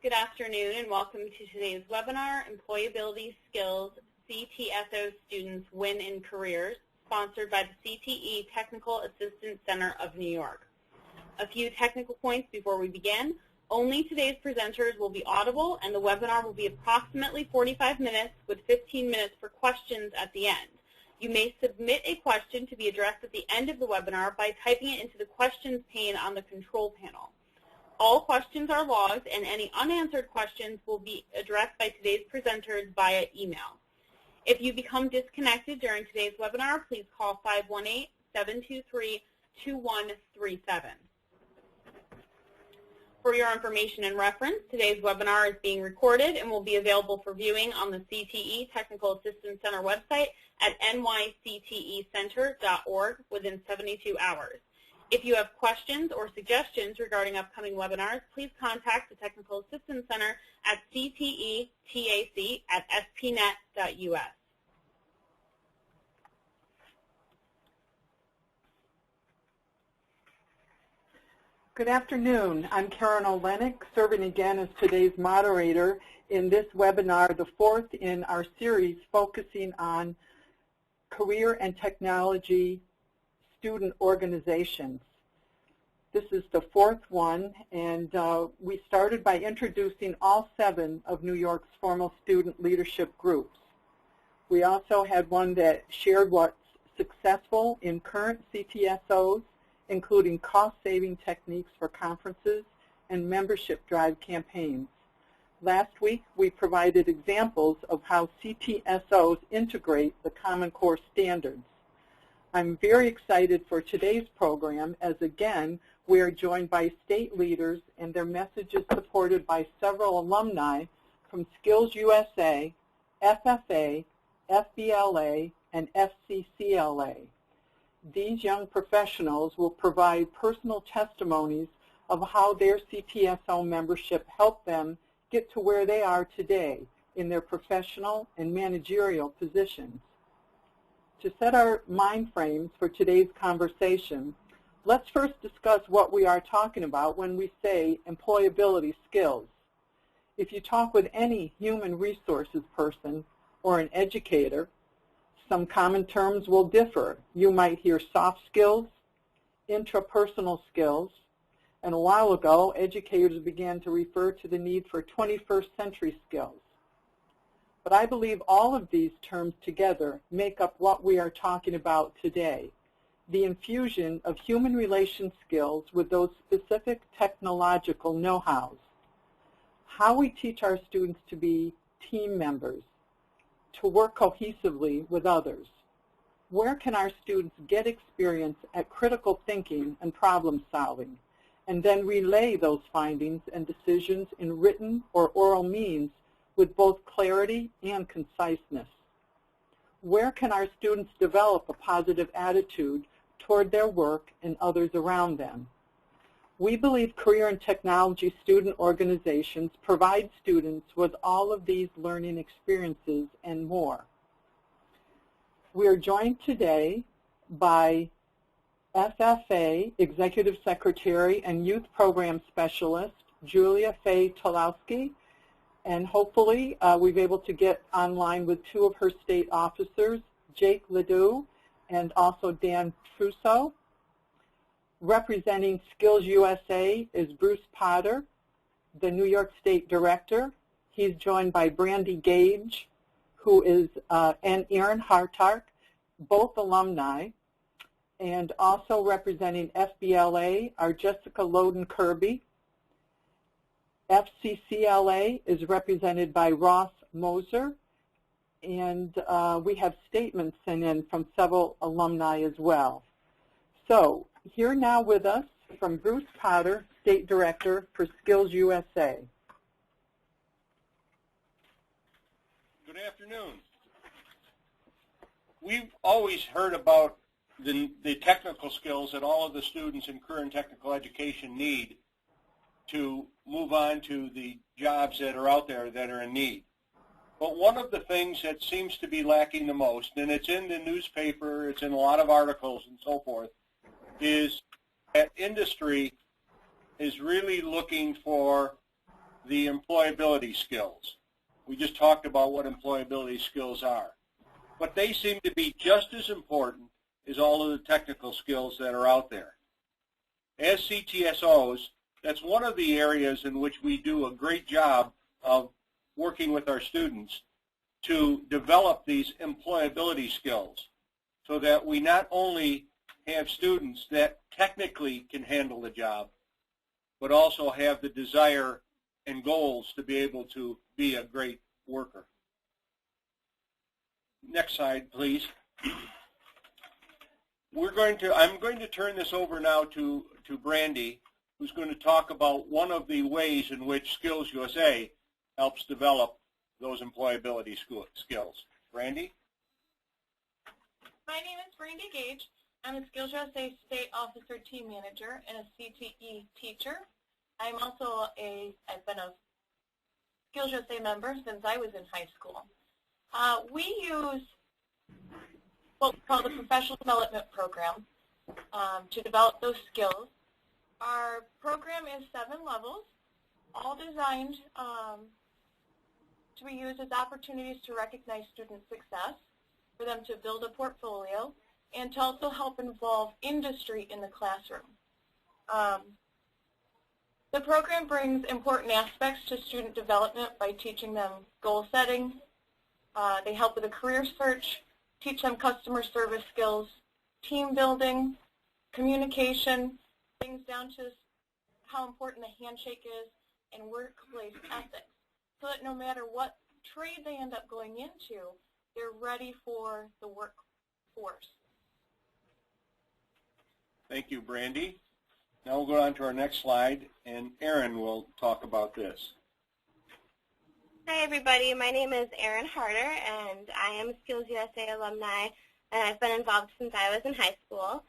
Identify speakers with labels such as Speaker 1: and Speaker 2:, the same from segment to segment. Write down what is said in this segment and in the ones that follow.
Speaker 1: good afternoon, and welcome to today's webinar, Employability Skills CTSO Students Win in Careers, sponsored by the CTE Technical Assistance Center of New York. A few technical points before we begin. Only today's presenters will be audible, and the webinar will be approximately 45 minutes with 15 minutes for questions at the end. You may submit a question to be addressed at the end of the webinar by typing it into the questions pane on the control panel. All questions are logged, and any unanswered questions will be addressed by today's presenters via email. If you become disconnected during today's webinar, please call 518-723-2137. For your information and reference, today's webinar is being recorded and will be available for viewing on the CTE Technical Assistance Center website at nyctecenter.org within 72 hours. If you have questions or suggestions regarding upcoming webinars, please contact the Technical Assistance Center at ctetac@spnet.us.
Speaker 2: Good afternoon. I'm Karen Olenek, serving again as today's moderator in this webinar, the fourth in our series focusing on career and technology student organizations. This is the fourth one, and we started by introducing all 7 of New York's formal student leadership groups. We also had one that shared what's successful in current CTSOs, including cost-saving techniques for conferences and membership drive campaigns. Last week, we provided examples of how CTSOs integrate the Common Core standards. I'm very excited for today's program as, again, we are joined by state leaders and their messages supported by several alumni from Skills USA, FFA, FBLA, and FCCLA. These young professionals will provide personal testimonies of how their CTSO membership helped them get to where they are today in their professional and managerial positions. To set our mind frames for today's conversation, let's first discuss what we are talking about when we say employability skills. If you talk with any human resources person or an educator, some common terms will differ. You might hear soft skills, intrapersonal skills, and a while ago, educators began to refer to the need for 21st century skills. But I believe all of these terms together make up what we are talking about today, the infusion of human relation skills with those specific technological know-hows. How we teach our students to be team members, to work cohesively with others. Where can our students get experience at critical thinking and problem solving, and then relay those findings and decisions in written or oral means with both clarity and conciseness? Where can our students develop a positive attitude toward their work and others around them? We believe career and technology student organizations provide students with all of these learning experiences and more. We are joined today by FFA Executive Secretary and Youth Program Specialist, Julia Faye Tolowski, and hopefully we've been able to get online with 2 of her state officers, Jake Ledoux and also Dan Trousseau. Representing Skills USA is Bruce Potter, the New York State Director. He's joined by Brandy Gage, who is, and Erin Harder, both alumni. And also representing FBLA are Jessica Loden-Kirby. FCCLA is represented by Ross Moser. And we have statements sent in from several alumni as well. So, here now with us from Bruce Potter, State Director for Skills USA.
Speaker 3: Good afternoon. We've always heard about the technical skills that all of the students in career and technical education need to move on to the jobs that are out there that are in need. But one of the things that seems to be lacking the most, and it's in the newspaper, it's in a lot of articles and so forth, is that industry is really looking for the employability skills. We just talked about what employability skills are. But they seem to be just as important as all of the technical skills that are out there. As CTSOs, that's one of the areas in which we do a great job of working with our students to develop these employability skills so that we not only have students that technically can handle the job, but also have the desire and goals to be able to be a great worker. Next slide, please. I'm going to turn this over now to Brandy, who's going to talk about one of the ways in which Skills USA helps develop those employability skills. Brandy?
Speaker 4: My name is Brandy Gage. I'm a Skills USA State Officer Team Manager and a CTE teacher. I'm also I've been a Skills USA member since I was in high school. We use what we call the Professional Development Program to develop those skills. Our program is 7 levels, all designed to be used as opportunities to recognize student success, for them to build a portfolio, and to also help involve industry in the classroom. The program brings important aspects to student development by teaching them goal setting. They help with a career search, teach them customer service skills, team building, communication, things down to how important the handshake is, and workplace ethics, so that no matter what trade they end up going into, they're ready for the workforce.
Speaker 3: Thank you, Brandy. Now we'll go on to our next slide, and Erin will talk about this.
Speaker 5: Hi, everybody. My name is Erin Harder, and I am a Skills USA alumni, and I've been involved since I was in high school.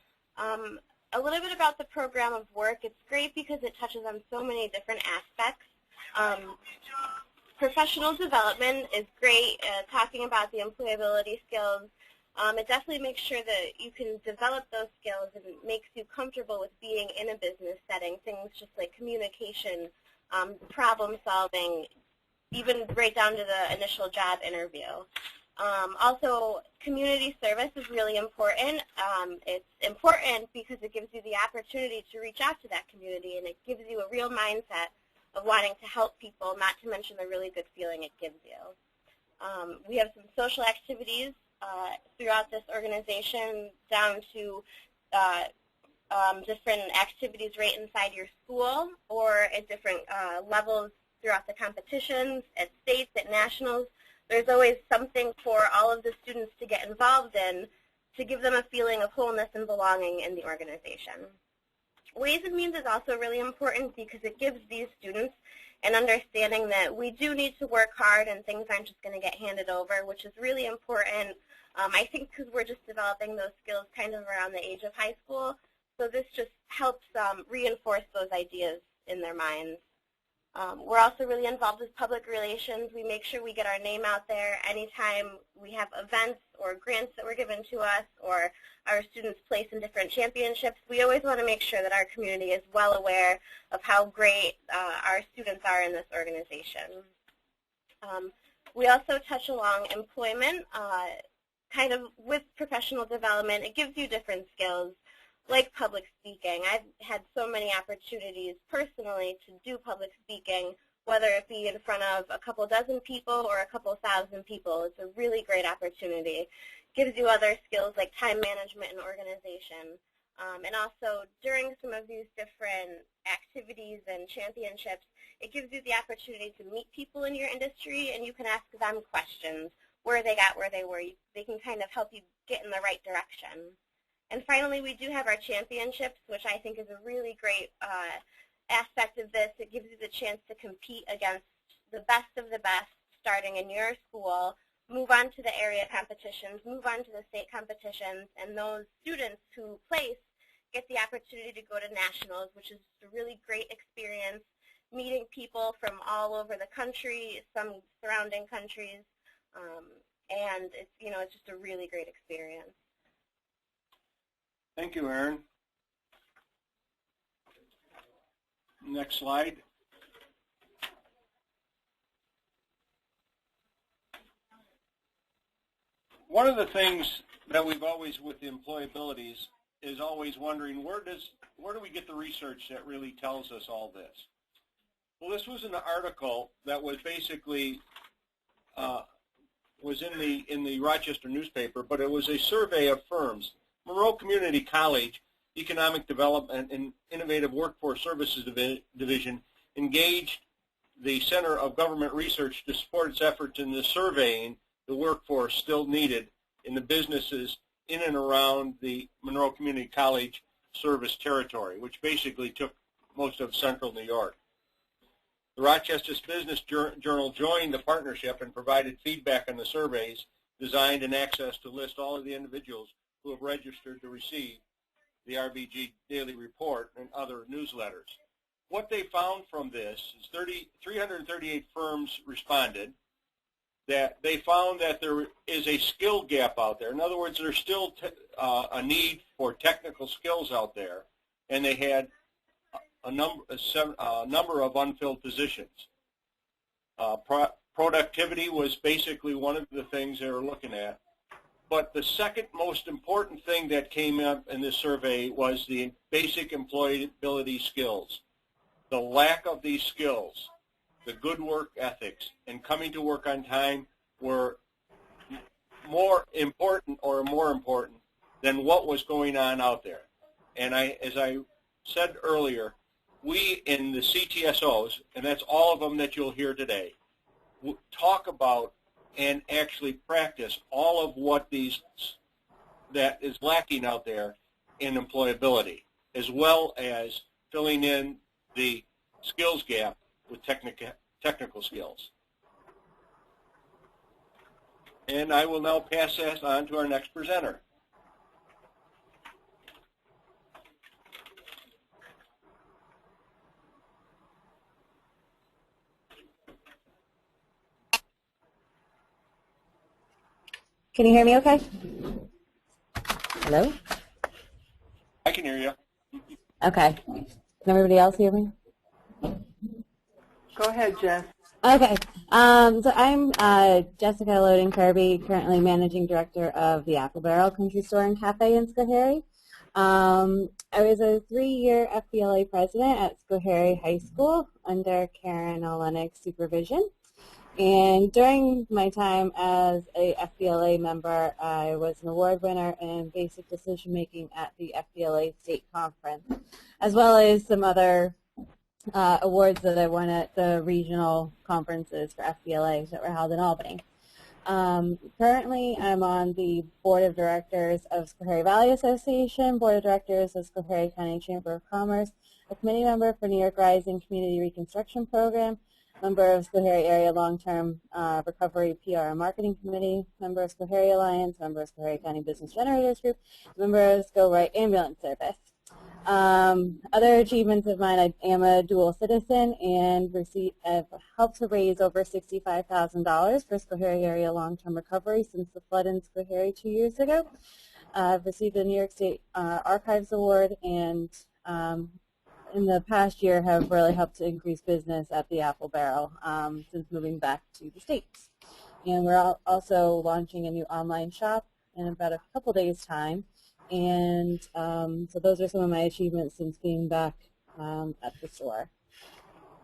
Speaker 5: A little bit about the program of work. It's great because it touches on so many different aspects. Professional development is great, talking about the employability skills. It definitely makes sure that you can develop those skills and it makes you comfortable with being in a business setting, things just like communication, problem solving, even right down to the initial job interview. Also, community service is really important. It's important because it gives you the opportunity to reach out to that community, and it gives you a real mindset of wanting to help people, not to mention the really good feeling it gives you. We have some social activities throughout this organization, down to different activities right inside your school or at different levels throughout the competitions, at states, at nationals. There's always something for all of the students to get involved in to give them a feeling of wholeness and belonging in the organization. Ways and means is also really important because it gives these students an understanding that we do need to work hard and things aren't just going to get handed over, which is really important. I think because we're just developing those skills kind of around the age of high school, so this just helps reinforce those ideas in their minds. We're also really involved with public relations. We make sure we get our name out there anytime we have events or grants that were given to us or our students place in different championships. We always want to make sure that our community is well aware of how great our students are in this organization. We also touch along employment, kind of with professional development. It gives you different skills, like public speaking. I've had so many opportunities personally to do public speaking, whether it be in front of a couple dozen people or a couple thousand people. It's a really great opportunity. Gives you other skills like time management and organization. And also, during some of these different activities and championships, it gives you the opportunity to meet people in your industry, and you can ask them questions, where they got where they were. They can kind of help you get in the right direction. And finally, we do have our championships, which I think is a really great aspect of this. It gives you the chance to compete against the best of the best starting in your school, move on to the area competitions, move on to the state competitions, and those students who place get the opportunity to go to nationals, which is a really great experience, meeting people from all over the country, some surrounding countries, and it's just a really great experience.
Speaker 3: Thank you, Erin. Next slide. one of the things that we've always with employability is always wondering where do we get the research that really tells us all this? Well, this was an article that was basically was in the Rochester newspaper, but it was a survey of firms. Monroe Community College Economic Development and Innovative Workforce Services Division engaged the Center of Government Research to support its efforts in the surveying the workforce still needed in the businesses in and around the Monroe Community College service territory, which basically took most of central New York. The Rochester Business Journal joined the partnership and provided feedback on the surveys designed and access to list all of the individuals who have registered to receive the RBG Daily Report and other newsletters. What they found from this is 338 firms responded, that they found that there is a skill gap out there. In other words, there's still a need for technical skills out there, and they had a number of unfilled positions. Productivity was basically one of the things they were looking at. But the second most important thing that came up in this survey was the basic employability skills. The lack of these skills, the good work ethics, and coming to work on time were more important than what was going on out there. And as I said earlier, we in the CTSOs, and that's all of them that you'll hear today, talk about and actually practice all of what that is lacking out there in employability, as well as filling in the skills gap with technical skills. And I will now pass that on to our next presenter.
Speaker 6: Can you hear me okay? Hello?
Speaker 3: I can hear you.
Speaker 6: Okay. Can everybody else hear me?
Speaker 2: Go ahead, Jess.
Speaker 6: Okay. So I'm Jessica Loden Kirby, currently Managing Director of the Apple Barrel Country Store and Cafe in Schoharie. I was a 3-year FBLA president at Schoharie High School under Karen Olenik's supervision. And during my time as a FBLA member, I was an award winner in basic decision making at the FBLA State Conference, as well as some other awards that I won at the regional conferences for FBLA that were held in Albany. Currently, I'm on the Board of Directors of Schoharie Valley Association, Board of Directors of Schoharie County Chamber of Commerce, a committee member for New York Rising Community Reconstruction Program, member of Schoharie Area Long-Term Recovery PR and Marketing Committee, member of Schoharie Alliance, member of Schoharie County Business Generators Group, member of Go Right Ambulance Service. Other achievements of mine, I am a dual citizen and have helped to raise over $65,000 for Schoharie Area Long-Term Recovery since the flood in Schoharie 2 years ago. I've received a New York State Archives Award, and in the past year have really helped to increase business at the Apple Barrel since moving back to the States. And we're also launching a new online shop in about a couple days' time. And so those are some of my achievements since being back at the store.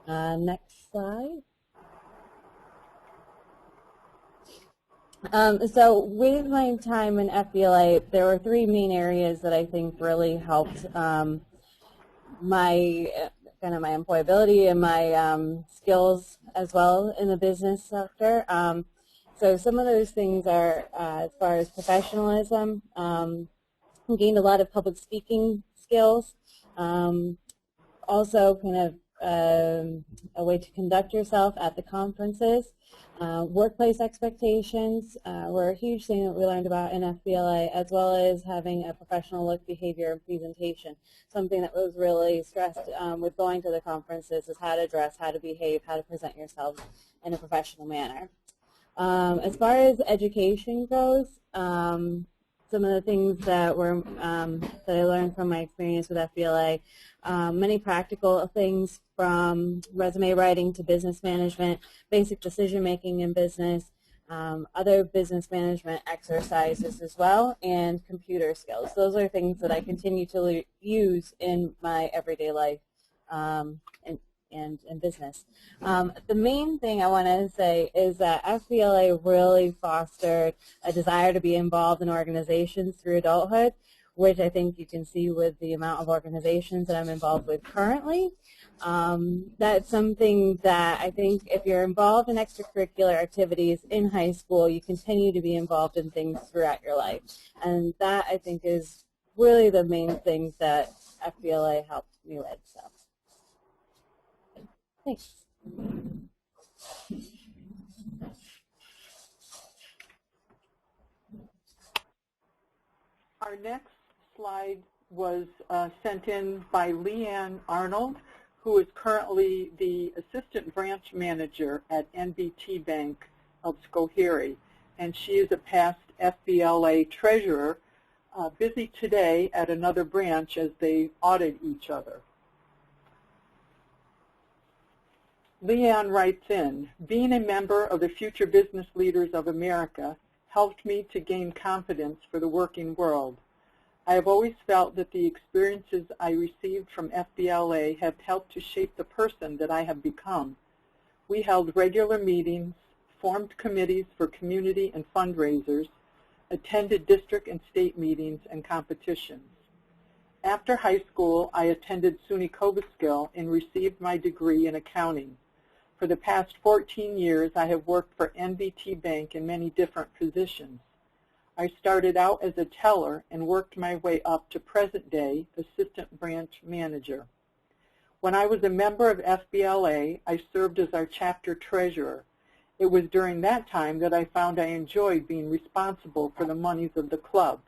Speaker 6: Next slide. So with my time in FBLA, there were 3 main areas that I think really helped my employability and my skills as well in the business sector. So some of those things are as far as professionalism. Gained a lot of public speaking skills. Also kind of a way to conduct yourself at the conferences. Workplace expectations were a huge thing that we learned about in FBLA, as well as having a professional look, behavior, and presentation. Something that was really stressed with going to the conferences is how to dress, how to behave, how to present yourself in a professional manner. As far as education goes, some of the things that were that I learned from my experience with FBLA, many practical things from resume writing to business management, basic decision making in business, other business management exercises as well, and computer skills. Those are things that I continue to use in my everyday life and in business. The main thing I want to say is that FBLA really fostered a desire to be involved in organizations through adulthood, which I think you can see with the amount of organizations that I'm involved with currently. That's something that I think if you're involved in extracurricular activities in high school, you continue to be involved in things throughout your life. And that, I think, is really the main things that FBLA helped me with. So, thanks.
Speaker 2: Our next slide was sent in by LeeAnn Arnold, who is currently the Assistant Branch Manager at NBT Bank of Schoharie, and she is a past FBLA Treasurer, busy today at another branch as they audit each other. LeeAnn writes in, being a member of the Future Business Leaders of America helped me to gain confidence for the working world. I have always felt that the experiences I received from FBLA have helped to shape the person that I have become. We held regular meetings, formed committees for community and fundraisers, attended district and state meetings and competitions. After high school, I attended SUNY Cobleskill and received my degree in accounting. For the past 14 years, I have worked for NBT Bank in many different positions. I started out as a teller and worked my way up to present-day Assistant Branch Manager. When I was a member of FBLA, I served as our chapter treasurer. It was during that time that I found I enjoyed being responsible for the monies of the club.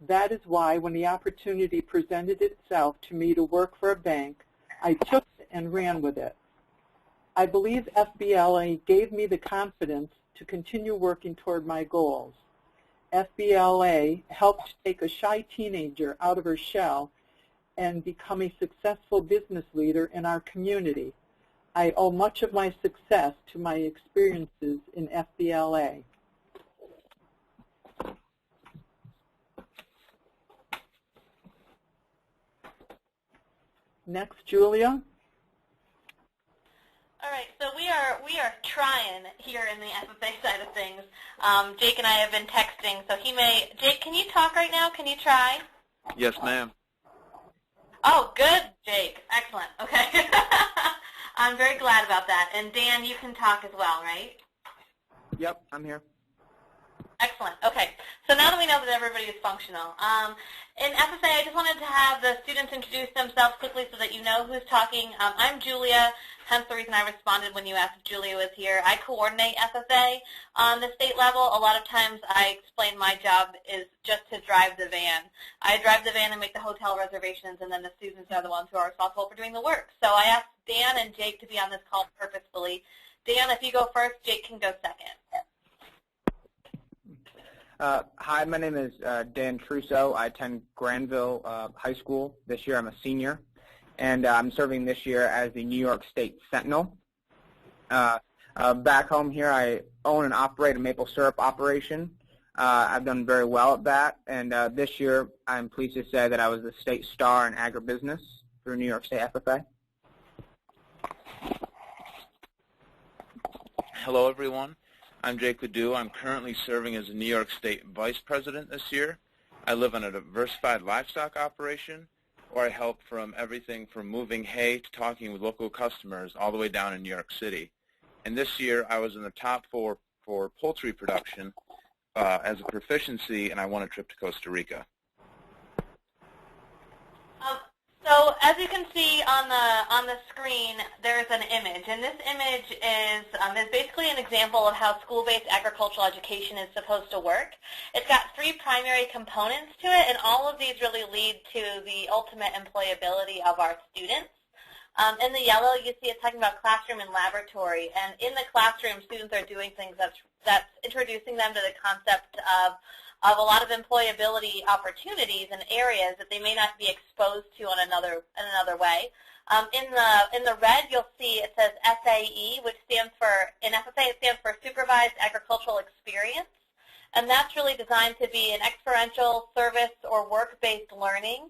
Speaker 2: That is why when the opportunity presented itself to me to work for a bank, I took it and ran with it. I believe FBLA gave me the confidence to continue working toward my goals. FBLA helped take a shy teenager out of her shell and become a successful business leader in our community. I owe much of my success to my experiences in FBLA. Next, Julia.
Speaker 7: All right, so we are trying here in the FFA side of things. Jake and I have been texting, so Jake, can you talk right now? Can you try?
Speaker 8: Yes, ma'am.
Speaker 7: Oh, good, Jake. Excellent. Okay. I'm very glad about that. And Dan, you can talk as well, right?
Speaker 8: Yep, I'm here.
Speaker 7: Excellent. Okay. So now that we know that everybody is functional, in FFA, I just wanted to have the students introduce themselves quickly so that you know who's talking. I'm Julia, hence the reason I responded when you asked if Julia was here. I coordinate FFA on the state level. A lot of times I explain my job is just to drive the van. I drive the van and make the hotel reservations, and then the students are the ones who are responsible for doing the work. So I asked Dan and Jake to be on this call purposefully. Dan, if you go first, Jake can go second.
Speaker 9: Hi, my name is Dan Trusso. I attend Granville High School. This year I'm a senior, and I'm serving this year as the New York State Sentinel. Back home here, I own and operate a maple syrup operation. I've done very well at that, and this year I'm pleased to say that I was the state star in agribusiness through New York State FFA.
Speaker 8: Hello, everyone. I'm Jake Ledoux. I'm currently serving as a New York State Vice President this year. I live on a diversified livestock operation, where I help from everything from moving hay to talking with local customers all the way down in New York City. And this year I was in the top 4 for poultry production as a proficiency, and I won a trip to Costa Rica.
Speaker 7: So as you can see on the screen, there's an image, and this image is basically an example of how school-based agricultural education is supposed to work. It's got 3 primary components to it, and all of these really lead to the ultimate employability of our students. In the yellow, you see it's talking about classroom and laboratory, and in the classroom, students are doing things that's introducing them to the concept of a lot of employability opportunities and areas that they may not be exposed to in another way. In the red, you'll see it says SAE, which stands for, in FFA, it stands for Supervised Agricultural Experience. And that's really designed to be an experiential, service, or work-based learning.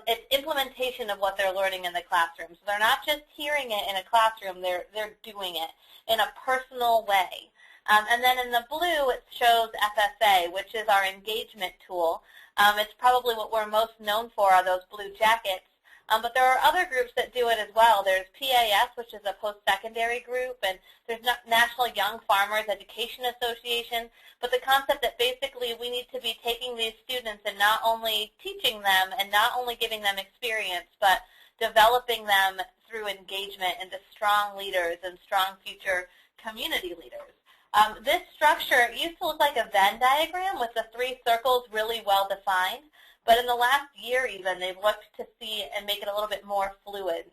Speaker 7: It's implementation of what they're learning in the classroom. So they're not just hearing it in a classroom, they're doing it in a personal way. And then in the blue, it shows FFA, which is our engagement tool. It's probably what we're most known for are those blue jackets. But there are other groups that do it as well. There's PAS, which is a post-secondary group, and there's National Young Farmers Education Association. But the concept that basically we need to be taking these students and not only teaching them and not only giving them experience, but developing them through engagement into strong leaders and strong future community leaders. This structure used to look like a Venn diagram with the 3 circles really well defined. But in the last year even, they've looked to see and make it a little bit more fluid.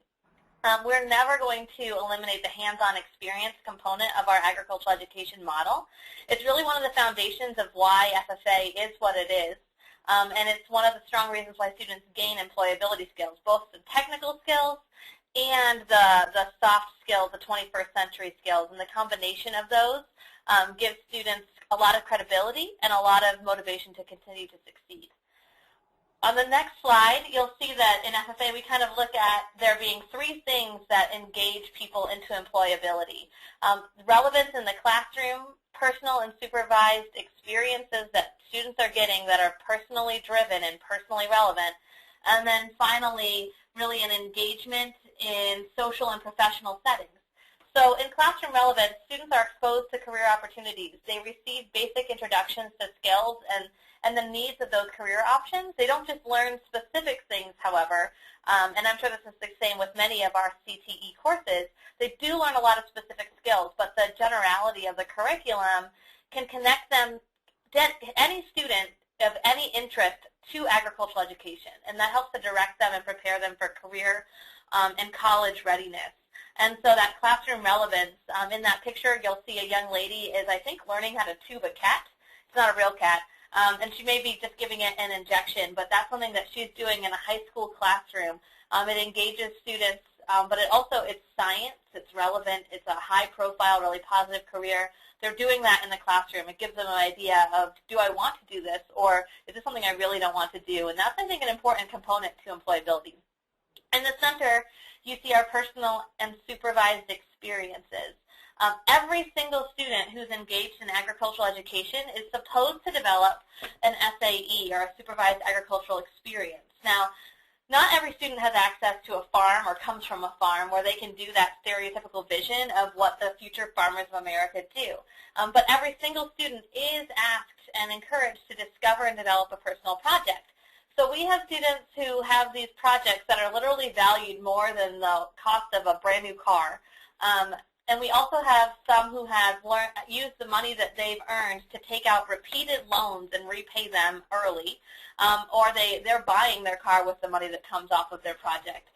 Speaker 7: We're never going to eliminate the hands-on experience component of our agricultural education model. It's really one of the foundations of why FFA is what it is. And it's one of the strong reasons why students gain employability skills, both the technical skills and the soft skills, the 21st century skills. And the combination of those gives students a lot of credibility and a lot of motivation to continue to succeed. On the next slide, you'll see that in FFA we kind of look at there being 3 things that engage people into employability. Relevance in the classroom, personal and supervised experiences that students are getting that are personally driven and personally relevant, and then finally really an engagement in social and professional settings. So in classroom relevance, students are exposed to career opportunities. They receive basic introductions to skills and the needs of those career options. They don't just learn specific things, however, and I'm sure this is the same with many of our CTE courses. They do learn a lot of specific skills, but the generality of the curriculum can connect them, any student of any interest, to agricultural education, and that helps to direct them and prepare them for career and college readiness. And so that classroom relevance, in that picture you'll see a young lady is, I think, learning how to tube a cat. It's not a real cat. And she may be just giving it an injection, but that's something that she's doing in a high school classroom. It engages students, but it's science, it's relevant, it's a high-profile, really positive career. They're doing that in the classroom. It gives them an idea of, do I want to do this, or is this something I really don't want to do? And that's, I think, an important component to employability. In the center, you see our personal and supervised experiences. Every single student who's engaged in agricultural education is supposed to develop an SAE, or a supervised agricultural experience. Now, not every student has access to a farm or comes from a farm where they can do that stereotypical vision of what the future farmers of America do. But every single student is asked and encouraged to discover and develop a personal project. So we have students who have these projects that are literally valued more than the cost of a brand new car. And we also have some who have used the money that they've earned to take out repeated loans and repay them early, or they're buying their car with the money that comes off of their project.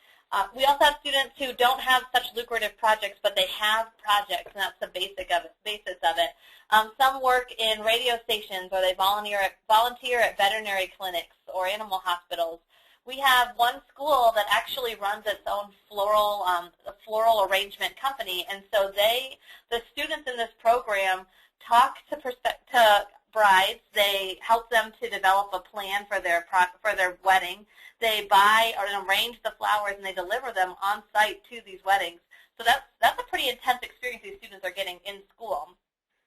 Speaker 7: We also have students who don't have such lucrative projects, but they have projects, and that's the basis of it. Some work in radio stations, or they volunteer at veterinary clinics or animal hospitals. We have one school that actually runs its own floral arrangement company, and so the students in this program talk to brides. They help them to develop a plan for their wedding. They buy or arrange the flowers, and they deliver them on site to these weddings. So that's a pretty intense experience these students are getting in school.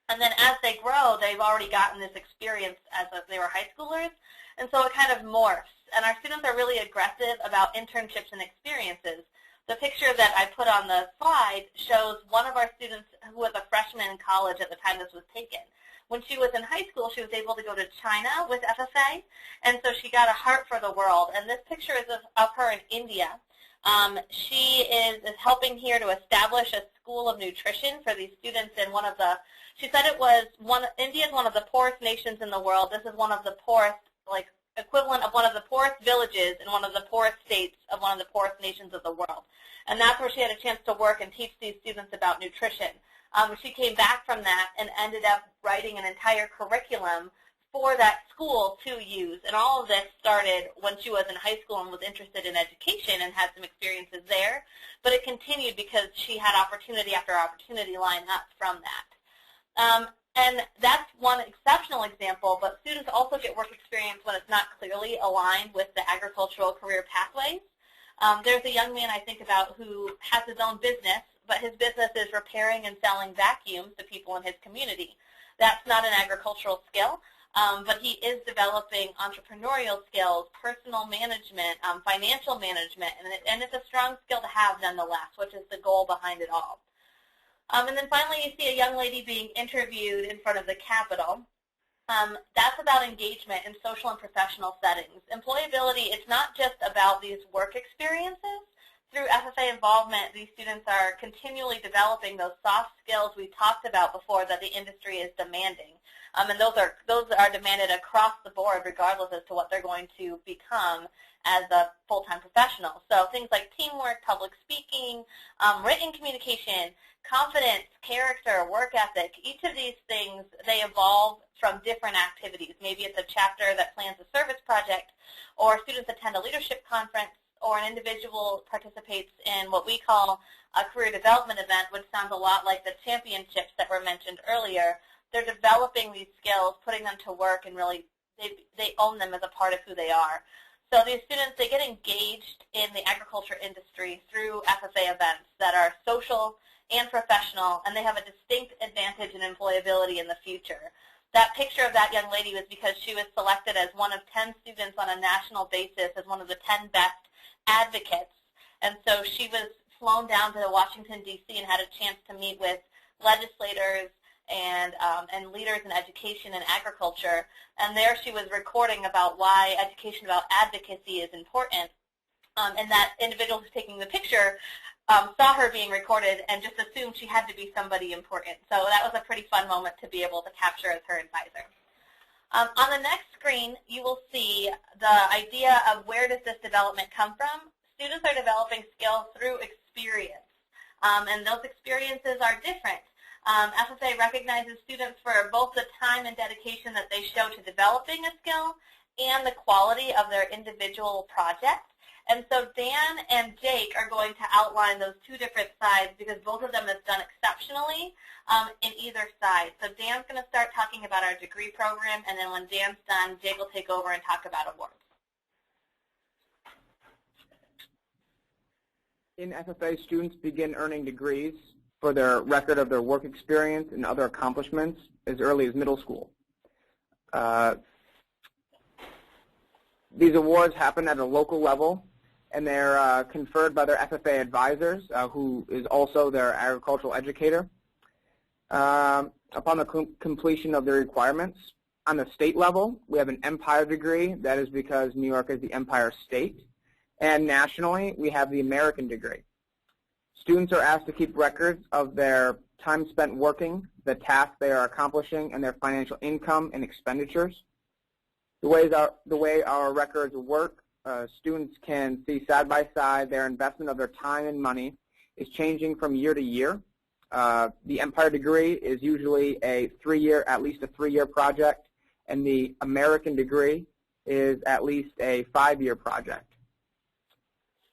Speaker 7: And then as they grow, they've already gotten this experience as if they were high schoolers, and so it kind of morphs. And our students are really aggressive about internships and experiences. The picture that I put on the slide shows one of our students who was a freshman in college at the time this was taken. When she was in high school, she was able to go to China with FFA, and so she got a heart for the world. And this picture is of her in India. She is helping here to establish a school of nutrition for these students in one of the, she said it was India is one of the poorest nations in the world. This is one of the poorest, equivalent of one of the poorest villages in one of the poorest states of one of the poorest nations of the world. And that's where she had a chance to work and teach these students about nutrition. She came back from that and ended up writing an entire curriculum for that school to use. And all of this started when she was in high school and was interested in education and had some experiences there. But it continued because she had opportunity after opportunity line up from that. And that's one exceptional example, but students also get work experience when it's not clearly aligned with the agricultural career pathways. There's a young man I think about who has his own business, but his business is repairing and selling vacuums to people in his community. That's not an agricultural skill, but he is developing entrepreneurial skills, personal management, financial management, and it's a strong skill to have nonetheless, which is the goal behind it all. And then finally, you see a young lady being interviewed in front of the Capitol. That's about engagement in social and professional settings. Employability, it's not just about these work experiences. Through FFA involvement, these students are continually developing those soft skills we talked about before that the industry is demanding. And those are demanded across the board regardless as to what they're going to become as a full-time professional. So things like teamwork, public speaking, written communication, confidence, character, work ethic, each of these things, they evolve from different activities. Maybe it's a chapter that plans a service project, or students attend a leadership conference, or an individual participates in what we call a career development event, which sounds a lot like the championships that were mentioned earlier. They're developing these skills, putting them to work, and really they own them as a part of who they are. So these students, they get engaged in the agriculture industry through FFA events that are social and professional, and they have a distinct advantage in employability in the future. That picture of that young lady was because she was selected as one of 10 students on a national basis as one of the 10 best advocates. And so she was flown down to Washington, D.C. and had a chance to meet with legislators and leaders in education and agriculture. And there she was recording about why education about advocacy is important. And that individual who's taking the picture saw her being recorded and just assumed she had to be somebody important. So that was a pretty fun moment to be able to capture as her advisor. On the next screen, you will see the idea of where does this development come from. Students are developing skills through experience, and those experiences are different. FFA recognizes students for both the time and dedication that they show to developing a skill and the quality of their individual project. And so Dan and Jake are going to outline those two different sides because both of them have done exceptionally in either side. So Dan's going to start talking about our degree program, and then when Dan's done, Jake will take over and talk about awards.
Speaker 9: In FFA, students begin earning degrees for their record of their work experience and other accomplishments as early as middle school. These awards happen at a local level, and they're conferred by their FFA advisors, who is also their agricultural educator, upon the completion of the requirements. On the state level, we have an Empire degree. That is because New York is the Empire State. And nationally, we have the American degree. Students are asked to keep records of their time spent working, the tasks they are accomplishing, and their financial income and expenditures. The way our records work, students can see side by side their investment of their time and money is changing from year to year. The Empire degree is usually at least a 3-year project, and the American degree is at least a 5-year project.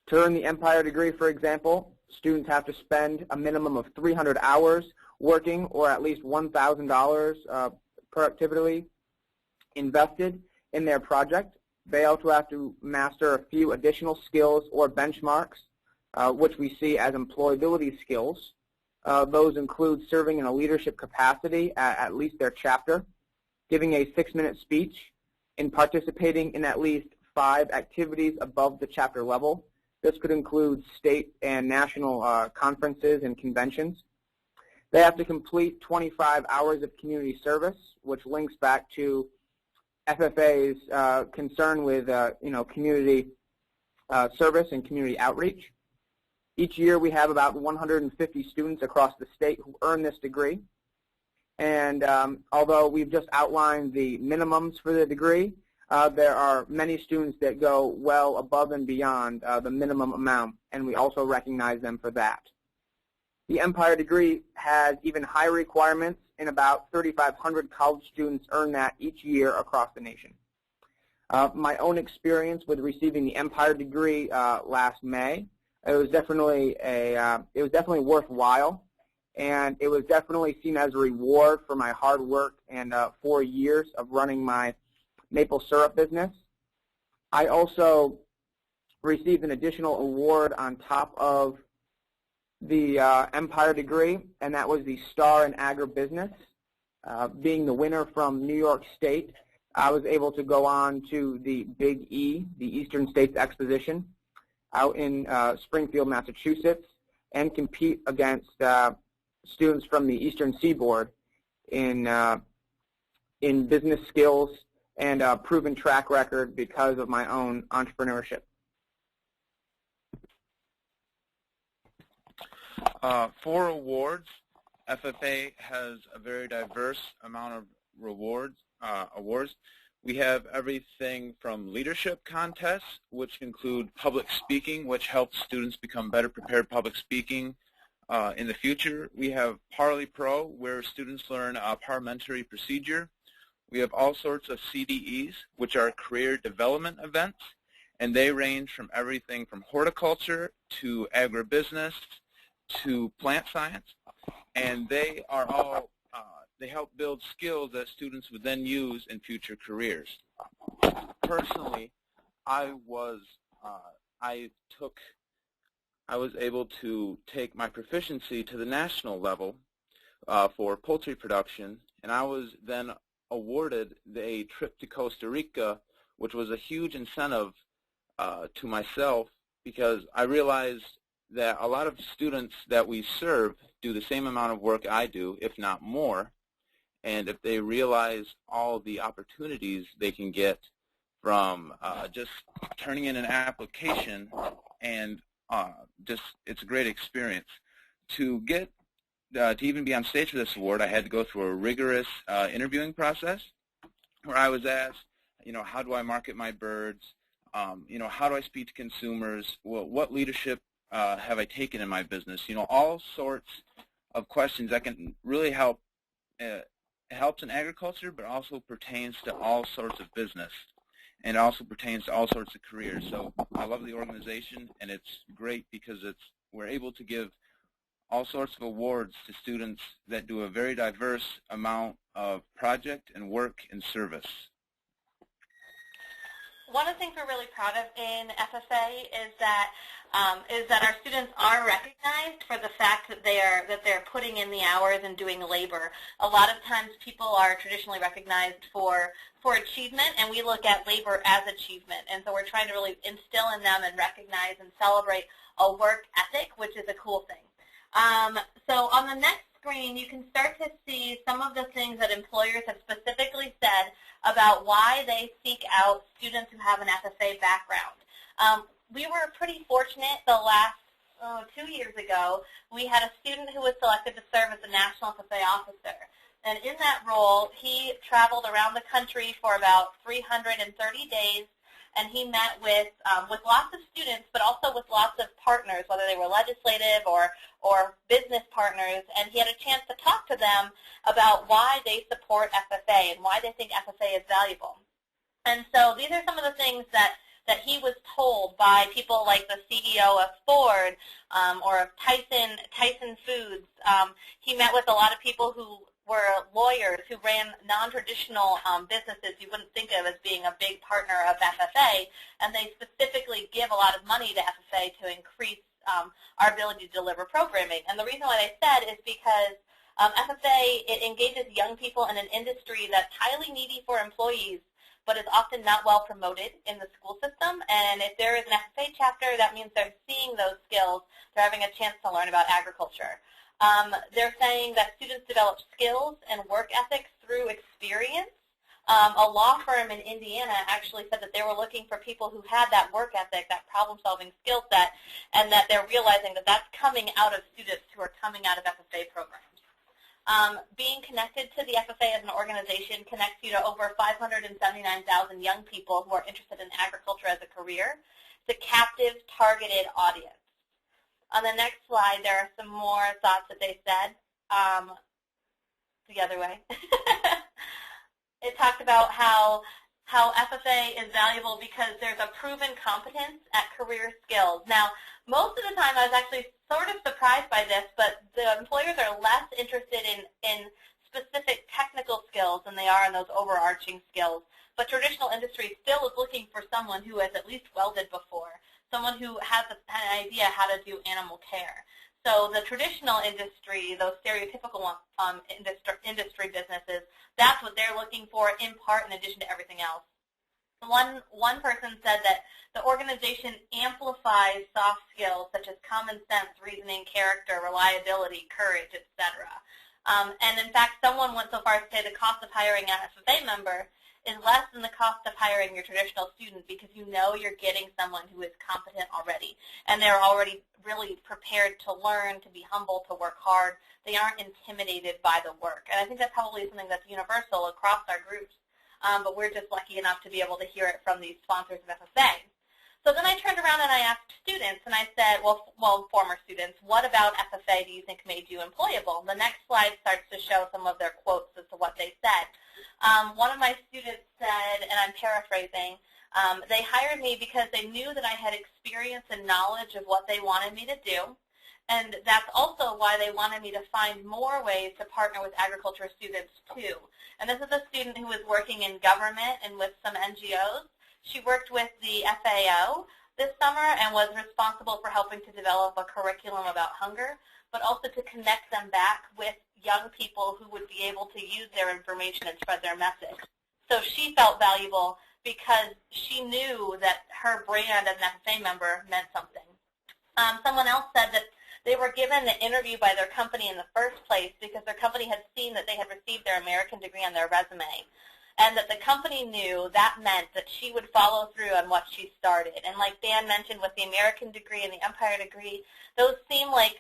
Speaker 9: To earn the Empire degree, for example, students have to spend a minimum of 300 hours working, or at least $1,000 productively invested in their project. They also have to master a few additional skills or benchmarks, which we see as employability skills. Those include serving in a leadership capacity at least their chapter, giving a 6-minute speech, and participating in at least 5 activities above the chapter level. This could include state and national conferences and conventions. They have to complete 25 hours of community service, which links back to FFA's concern with community service and community outreach. Each year we have about 150 students across the state who earn this degree. And although we've just outlined the minimums for the degree, there are many students that go well above and beyond the minimum amount, and we also recognize them for that. The Empire degree has even higher requirements and about 3,500 college students earn that each year across the nation. My own experience with receiving the Empire degree last May, it was definitely worthwhile, and it was definitely seen as a reward for my hard work and 4 years of running my maple syrup business. I also received an additional award on top of the Empire degree, and that was the Star in Agribusiness. Being the winner from New York State, I was able to go on to the Big E, the Eastern States Exposition, out in Springfield, Massachusetts, and compete against students from the Eastern Seaboard in business skills and proven track record because of my own entrepreneurship.
Speaker 8: For awards, FFA has a very diverse amount of awards. We have everything from leadership contests, which include public speaking, which helps students become better prepared public speaking in the future. We have Parley Pro, where students learn parliamentary procedure. We have all sorts of CDEs, which are career development events, and they range from everything from horticulture to agribusiness to plant science, and they are all they help build skills that students would then use in future careers. Personally, I was able to take my proficiency to the national level for poultry production, and I was then awarded a trip to Costa Rica, which was a huge incentive to myself, because I realized that a lot of students that we serve do the same amount of work I do, if not more, and if they realize all the opportunities they can get from just turning in an application, and it's a great experience. To get to even be on stage for this award, I had to go through a rigorous interviewing process where I was asked, how do I market my birds? How do I speak to consumers? What leadership have I taken in my business? All sorts of questions that can really help. It helps in agriculture, but also pertains to all sorts of business, and it also pertains to all sorts of careers. So I love the organization, and it's great because we're able to give all sorts of awards to students that do a very diverse amount of project and work and service.
Speaker 7: One of the things we're really proud of in FFA is that our students are recognized for the fact that they're putting in the hours and doing labor. A lot of times people are traditionally recognized for achievement, and we look at labor as achievement. And so we're trying to really instill in them and recognize and celebrate a work ethic, which is a cool thing. So on the next screen, you can start to see some of the things that employers have specifically said about why they seek out students who have an FFA background. We were pretty fortunate the last 2 years ago. We had a student who was selected to serve as a National FFA officer. And in that role, he traveled around the country for about 330 days, and he met with lots of students, but also with lots of partners, whether they were legislative or business partners, and he had a chance to talk to them about why they support FFA and why they think FFA is valuable. And so these are some of the things that he was told by people like the CEO of Ford or of Tyson Foods. He met with a lot of people who were lawyers who ran non-traditional businesses you wouldn't think of as being a big partner of FFA, and they specifically give a lot of money to FFA to increase our ability to deliver programming. And the reason why they said is because FFA, it engages young people in an industry that's highly needy for employees, but is often not well promoted in the school system. And if there is an FFA chapter, that means they're seeing those skills. They're having a chance to learn about agriculture. They're saying that students develop skills and work ethics through experience. A law firm in Indiana actually said that they were looking for people who had that work ethic, that problem-solving skill set, and that they're realizing that that's coming out of students who are coming out of FFA programs. Being connected to the FFA as an organization connects you to over 579,000 young people who are interested in agriculture as a career. It's a captive, targeted audience. On the next slide, there are some more thoughts that they said. the other way. It talked about how FFA is valuable because there's a proven competence at career skills. Now, most of the time I was actually sort of surprised by this, but the employers are less interested in specific technical skills than they are in those overarching skills. But traditional industry still is looking for someone who has at least welded before, someone who has an idea how to do animal care. So the traditional industry, those stereotypical industry businesses, that's what they're looking for in part in addition to everything else. One person said that the organization amplifies soft skills such as common sense, reasoning, character, reliability, courage, etc. And in fact, someone went so far as to say the cost of hiring an FFA member is less than the cost of hiring your traditional student because you know you're getting someone who is competent already, and they're already really prepared to learn, to be humble, to work hard. They aren't intimidated by the work. And I think that's probably something that's universal across our groups, but we're just lucky enough to be able to hear it from these sponsors of FFA. So then I turned around and I asked students, and I said, well, former students, what about FFA do you think made you employable? The next slide starts to show some of their quotes as to what they said. One of my students said, and I'm paraphrasing, they hired me because they knew that I had experience and knowledge of what they wanted me to do, and that's also why they wanted me to find more ways to partner with agriculture students too. And this is a student who was working in government and with some NGOs. She worked with the FAO this summer and was responsible for helping to develop a curriculum about hunger, but also to connect them back with young people who would be able to use their information and spread their message. So she felt valuable because she knew that her brand as an FFA member meant something. Someone else said that they were given the interview by their company in the first place because their company had seen that they had received their American degree on their resume, and that the company knew that meant that she would follow through on what she started. And like Dan mentioned with the American degree and the Empire degree, those seem like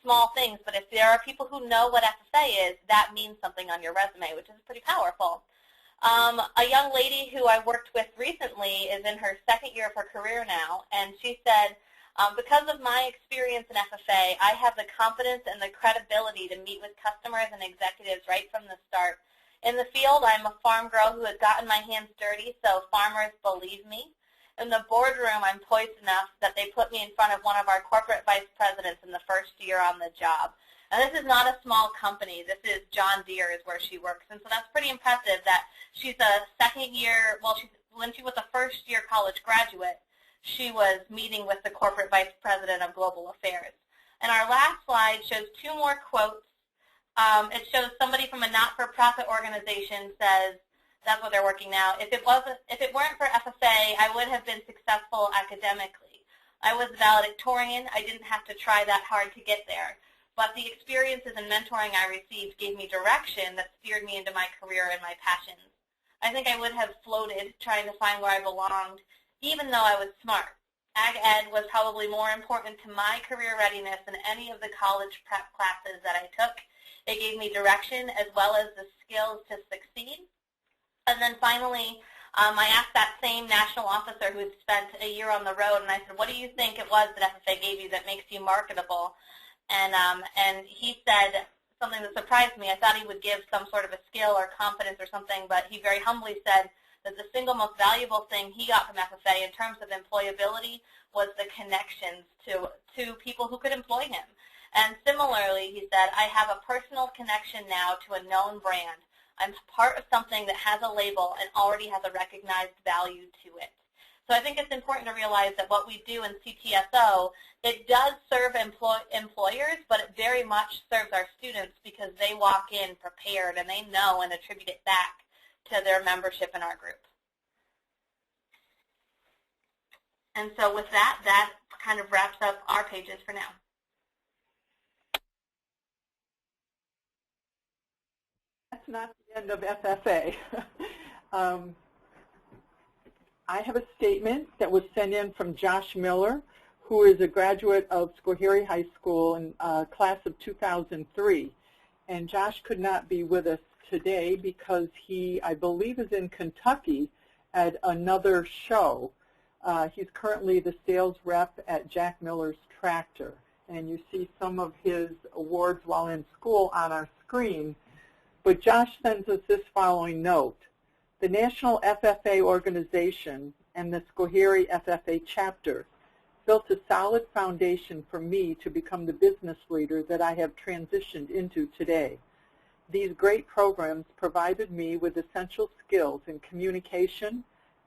Speaker 7: small things, but if there are people who know what FFA is, that means something on your resume, which is pretty powerful. A young lady who I worked with recently is in her second year of her career now, and she said, because of my experience in FFA, I have the confidence and the credibility to meet with customers and executives right from the start. In the field, I'm a farm girl who has gotten my hands dirty, so farmers believe me. In the boardroom, I'm poised enough that they put me in front of one of our corporate vice presidents in the first year on the job. And this is not a small company. This is John Deere is where she works. And so that's pretty impressive that she's a second year, well, when she was a first year college graduate, she was meeting with the corporate vice president of global affairs. And our last slide shows two more quotes. It shows somebody from a not-for-profit organization says, that's what they're working now, if it weren't for FFA, I would have been successful academically. I was valedictorian. I didn't have to try that hard to get there. But the experiences and mentoring I received gave me direction that steered me into my career and my passions. I think I would have floated trying to find where I belonged, even though I was smart. Ag Ed was probably more important to my career readiness than any of the college prep classes that I took. It gave me direction as well as the skills to succeed. And then finally, I asked that same national officer who had spent a year on the road, and I said, what do you think it was that FFA gave you that makes you marketable? And he said something that surprised me. I thought he would give some sort of a skill or confidence or something, but he very humbly said that the single most valuable thing he got from FFA in terms of employability was the connections to people who could employ him. And similarly, he said, I have a personal connection now to a known brand. I'm part of something that has a label and already has a recognized value to it. So I think it's important to realize that what we do in CTSO, it does serve employers, but it very much serves our students because they walk in prepared and they know and attribute it back to their membership in our group. And so with that, that kind of wraps up our pages for now.
Speaker 2: That's not the end of FFA. I have a statement that was sent in from Josh Miller, who is a graduate of Schoharie High School in class of 2003. And Josh could not be with us today because he, I believe, is in Kentucky at another show. He's currently the sales rep at Jack Miller's Tractor. And you see some of his awards while in school on our screen. But Josh sends us this following note. The National FFA organization and the Schoharie FFA chapter built a solid foundation for me to become the business leader that I have transitioned into today. These great programs provided me with essential skills in communication,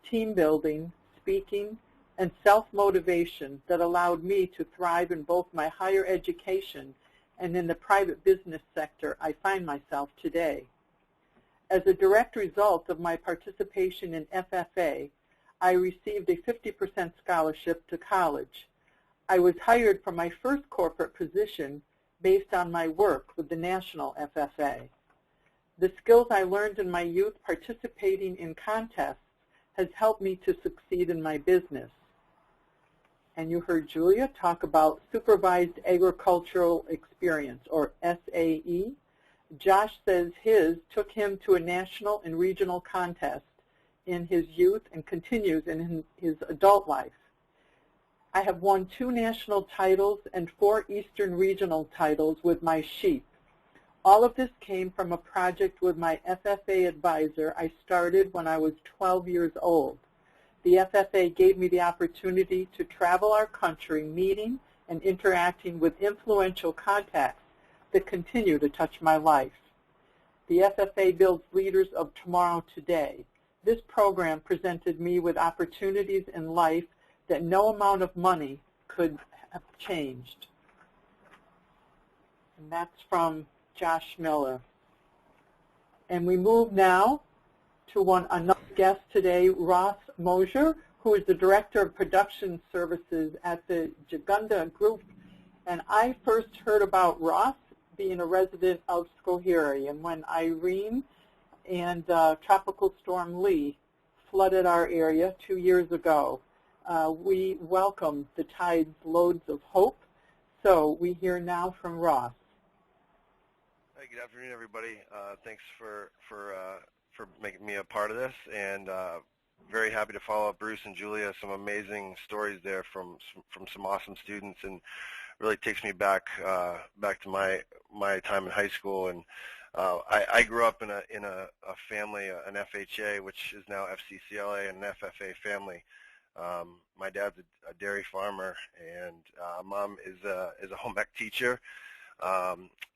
Speaker 2: team building, speaking, and self-motivation that allowed me to thrive in both my higher education and in the private business sector I find myself today. As a direct result of my participation in FFA, I received a 50% scholarship to college. I was hired for my first corporate position based on my work with the National FFA. The skills I learned in my youth participating in contests has helped me to succeed in my business. And you heard Julia talk about Supervised Agricultural Experience, or SAE. Josh says his took him to a national and regional contest in his youth and continues in his adult life. I have won 2 national titles and 4 Eastern regional titles with my sheep. All of this came from a project with my FFA advisor I started when I was 12 years old. The FFA gave me the opportunity to travel our country meeting and interacting with influential contacts that continue to touch my life. The FFA builds leaders of tomorrow today. This program presented me with opportunities in life that no amount of money could have changed. And that's from Josh Miller. And we move now to another guest today, Ross Moser, who is the Director of Production Services at the Jagunda Group. And I first heard about Ross being a resident of Schoharie, and when Irene and Tropical Storm Lee flooded our area 2 years ago, we welcomed the tide's loads of hope. So we hear now from Ross.
Speaker 10: Hi, good afternoon, everybody. Thanks for making me a part of this, and very happy to follow up Bruce and Julia. Some amazing stories there from some awesome students, and really takes me back to my time in high school. And I grew up in a family, an FHA, which is now FCCLA, and an FFA family. My dad's a dairy farmer, and mom is a home ec teacher.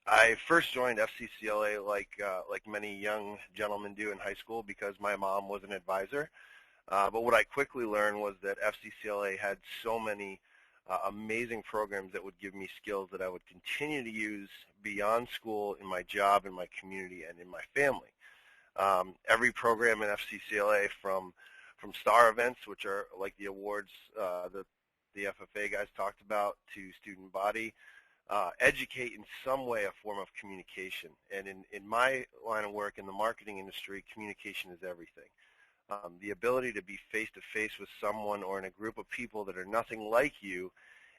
Speaker 10: I first joined FCCLA like many young gentlemen do in high school because my mom was an advisor. But what I quickly learned was that FCCLA had so many amazing programs that would give me skills that I would continue to use beyond school, in my job, in my community, and in my family. Every program in FCCLA, from star events, which are like the awards the FFA guys talked about, to student body, educate in some way a form of communication. And in my line of work in the marketing industry, communication is everything. The ability to be face-to-face with someone or in a group of people that are nothing like you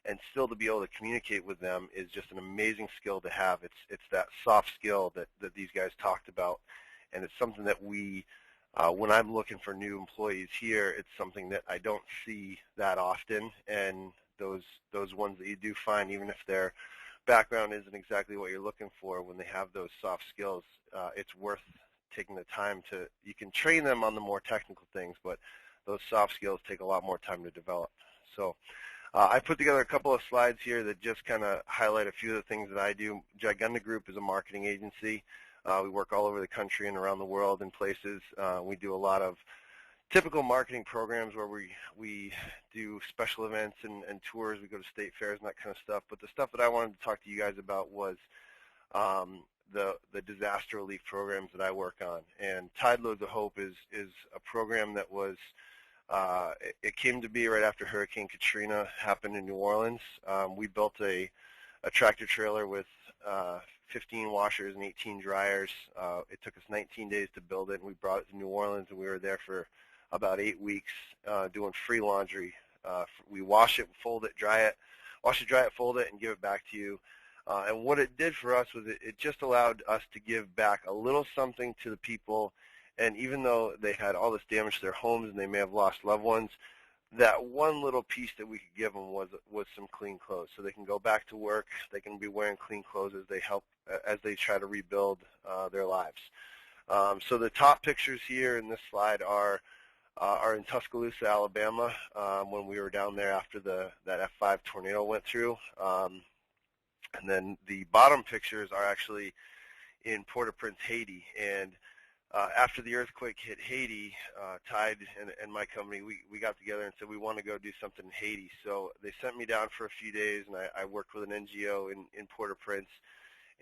Speaker 10: and still to be able to communicate with them is just an amazing skill to have. It's that soft skill that these guys talked about, and it's something that we, when I'm looking for new employees here, it's something that I don't see that often, and those ones that you do find, even if their background isn't exactly what you're looking for, when they have those soft skills, it's worth taking the time to, you can train them on the more technical things, but those soft skills take a lot more time to develop. So I put together a couple of slides here that just kind of highlight a few of the things that I do. Jagunda Group is a marketing agency. We work all over the country and around the world in places. We do a lot of typical marketing programs where we do special events and tours. We go to state fairs and that kind of stuff. But the stuff that I wanted to talk to you guys about was the disaster relief programs that I work on. And Tide Loads of Hope is a program that was, it came to be right after Hurricane Katrina happened in New Orleans. We built a tractor trailer with 15 washers and 18 dryers. It took us 19 days to build it, and we brought it to New Orleans, and we were there for about 8 weeks doing free laundry. We wash it, fold it, dry it, fold it, and give it back to you. And what it did for us was it just allowed us to give back a little something to the people. And even though they had all this damage to their homes and they may have lost loved ones, that one little piece that we could give them was some clean clothes, so they can go back to work. They can be wearing clean clothes as they try to rebuild their lives. So the top pictures here in this slide are in Tuscaloosa, Alabama, when we were down there after that F5 tornado went through. And then the bottom pictures are actually in Port-au-Prince, Haiti. And after the earthquake hit Haiti, Tide and my company, we got together and said we want to go do something in Haiti. So they sent me down for a few days, and I worked with an NGO in Port-au-Prince.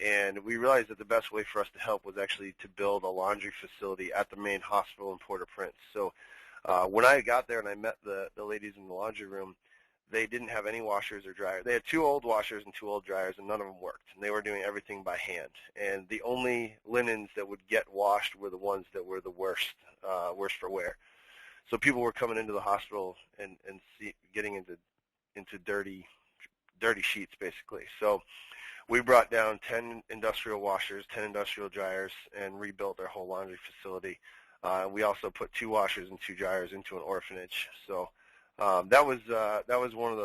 Speaker 10: And we realized that the best way for us to help was actually to build a laundry facility at the main hospital in Port-au-Prince. So when I got there and I met the ladies in the laundry room, they didn't have any washers or dryers. They had 2 old washers and 2 old dryers, and none of them worked. And they were doing everything by hand. And the only linens that would get washed were the ones that were the worst for wear. So people were coming into the hospital and getting into dirty sheets, basically. So we brought down 10 industrial washers, 10 industrial dryers, and rebuilt our whole laundry facility. We also put 2 washers and 2 dryers into an orphanage. So that was one of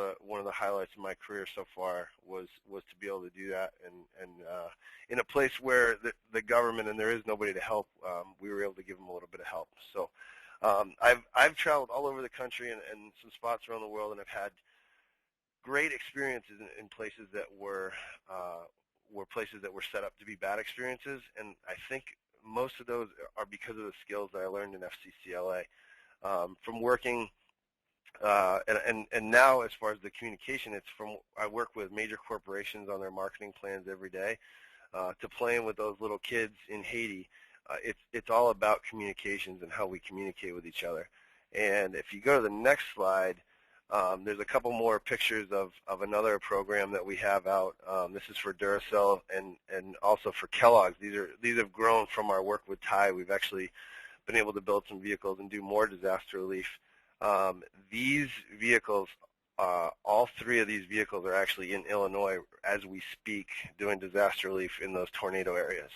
Speaker 10: the highlights of my career so far was to be able to do that, and in a place where the government and there is nobody to help, we were able to give them a little bit of help. So I've traveled all over the country and some spots around the world, and I've had great experiences in places that were places that were set up to be bad experiences, and I think most of those are because of the skills that I learned in FCCLA from working. And now, as far as the communication, I work with major corporations on their marketing plans every day, to playing with those little kids in Haiti. It's all about communications and how we communicate with each other. And if you go to the next slide, there's a couple more pictures of another program that we have out. This is for Duracell and also for Kellogg's. These have grown from our work with Tide. We've actually been able to build some vehicles and do more disaster relief. These vehicles, all 3 of these vehicles are actually in Illinois as we speak, doing disaster relief in those tornado areas.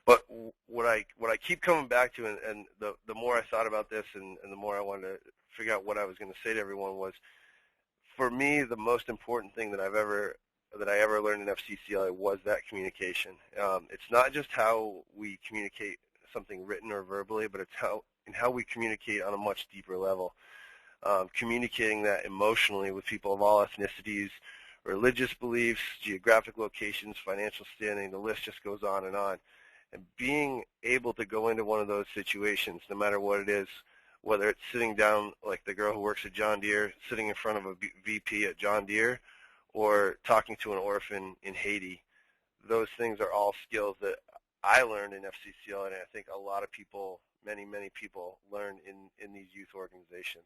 Speaker 10: But what I keep coming back to, and the more I thought about this and the more I wanted to figure out what I was going to say to everyone was, for me, the most important thing that I ever learned in FCCLA was that communication. It's not just how we communicate something written or verbally, but it's how we communicate on a much deeper level. Communicating that emotionally with people of all ethnicities, religious beliefs, geographic locations, financial standing, the list just goes on. And being able to go into one of those situations, no matter what it is, whether it's sitting down like the girl who works at John Deere, sitting in front of a VP at John Deere, or talking to an orphan in Haiti, those things are all skills that I learned in FCCL, and I think a lot of people, many people, learn in these youth organizations.